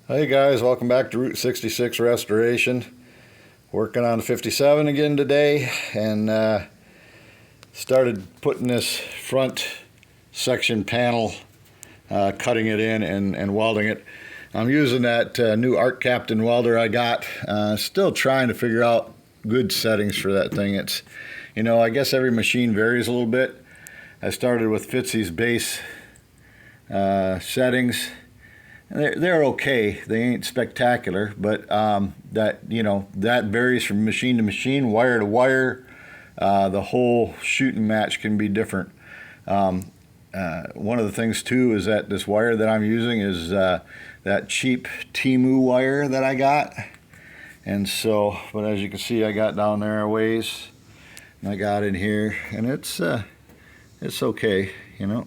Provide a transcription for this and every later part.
Hey guys, welcome back to Route 66 Restoration. Working on the 57 again today, and started putting this front section panel, cutting it in and welding it. I'm using that new Art Captain welder I got. Still trying to figure out good settings for that thing. It's, I guess every machine varies a little bit. I started with Fitzy's base settings. They're okay. They ain't spectacular, but that varies from machine to machine, wire to wire. The whole shooting match can be different. One of the things too is that this wire that I'm using is that cheap Timu wire that I got, and so. But as you can see, I got down there a ways, and I got in here, and it's okay. I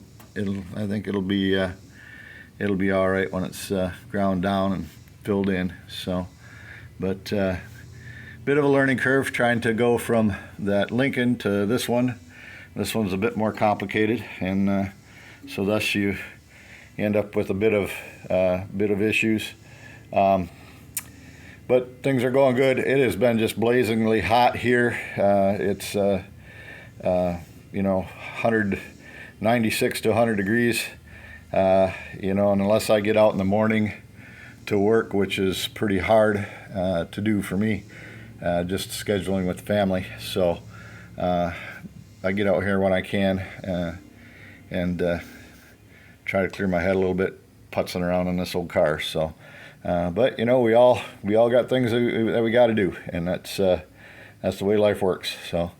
think it'll be all right when it's ground down and filled in. So, but bit of a learning curve trying to go from that Lincoln to this one. This one's a bit more complicated, and so thus you end up with a bit of issues. But things are going good. It has been just blazingly hot here. It's 96 to 100 degrees. And unless I get out in the morning to work, which is pretty hard to do for me, just scheduling with the family. So I get out here when I can and try to clear my head a little bit, putzing around in this old car. So, but we all got things that we got to do, and that's the way life works. So,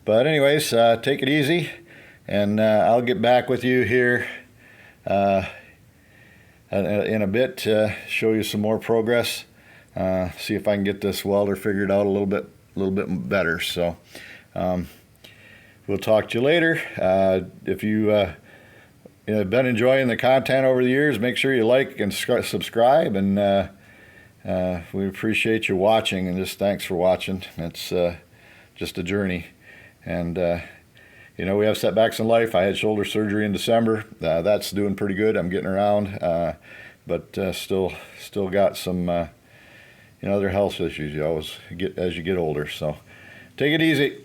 but anyways, take it easy, and I'll get back with you here in a bit to show you some more progress. See if I can get this welder figured out a little bit better. So we'll talk to you later. If you have been enjoying the content over the years, make sure you like and subscribe, and we appreciate you watching, and just thanks for watching. It's just a journey, and we have setbacks in life. I had shoulder surgery in December. That's doing pretty good. I'm getting around, but still got some other health issues you always get as you get older. So take it easy.